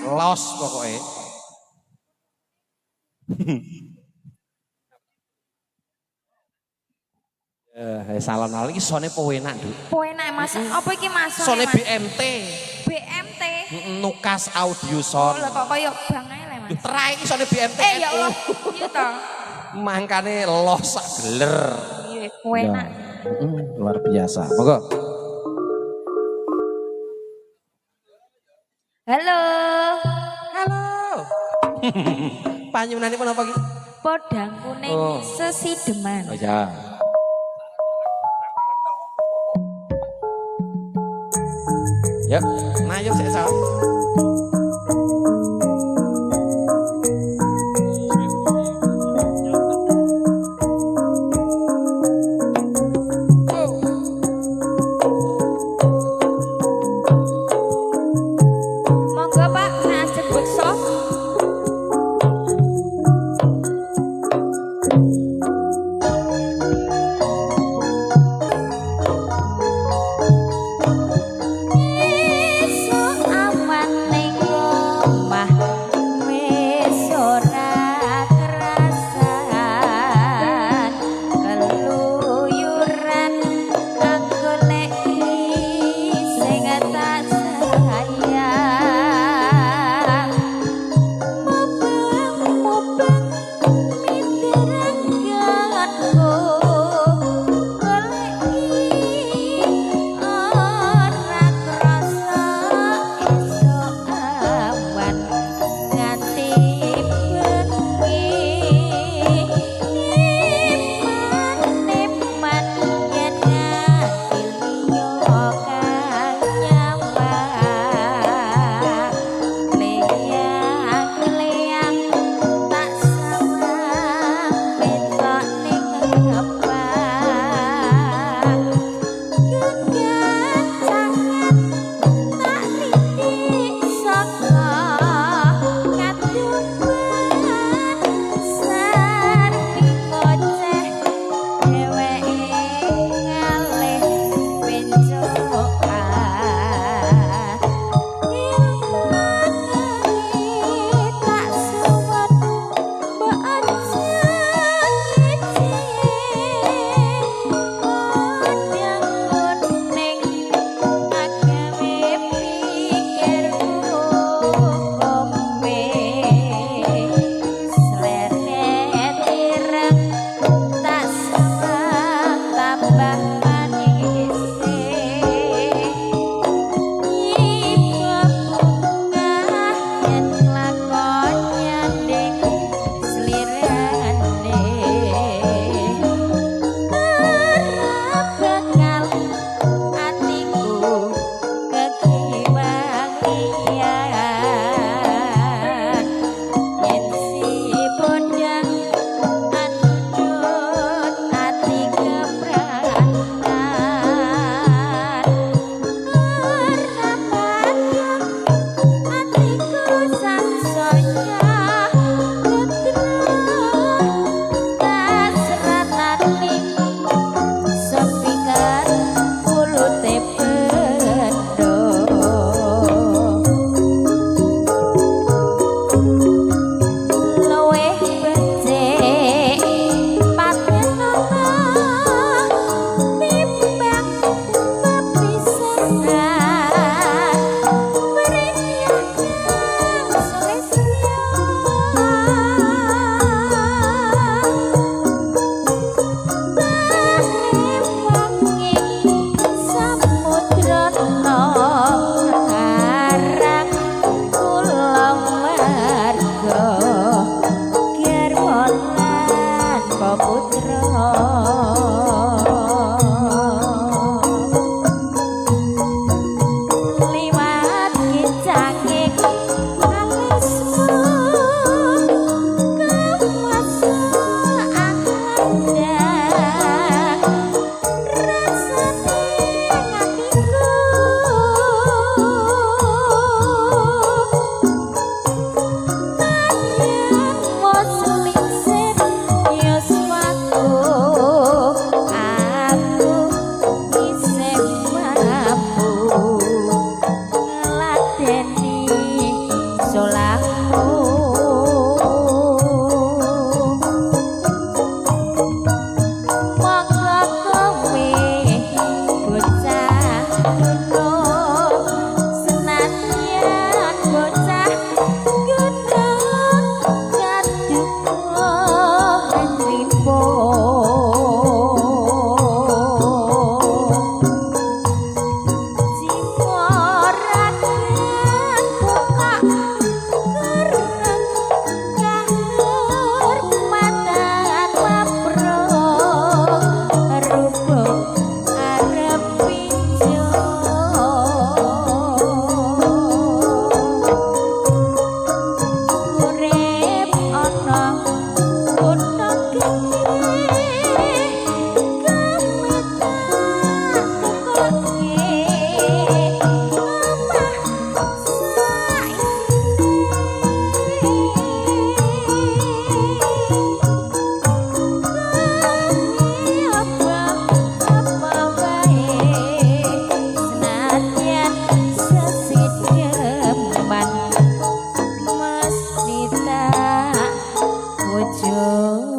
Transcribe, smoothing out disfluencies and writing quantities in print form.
Los pokoknya. Salon lagi sone pewenak Duk. Pewenak Mas. Apa iki Mas? Sone BMT. BMT. Nukas Audio Sound. Oh, lho kok koyo bang ae le Mas. Terai iki sone BMT. Ya Allah. Iya to. Mangkane los sak geler. Iya, pewenak. Luar biasa. Monggo. Halo. Halo. Panyunane pun apa iki? Podang kuning sesideman. Oh ya. Yuk, mayuk sik Sal. Monggo Pak, nek ajeng bekso. Esuk awan ning ojo laku monggo kowe bocah kuno senadyan bocah kuno kaduka hendripo Ojo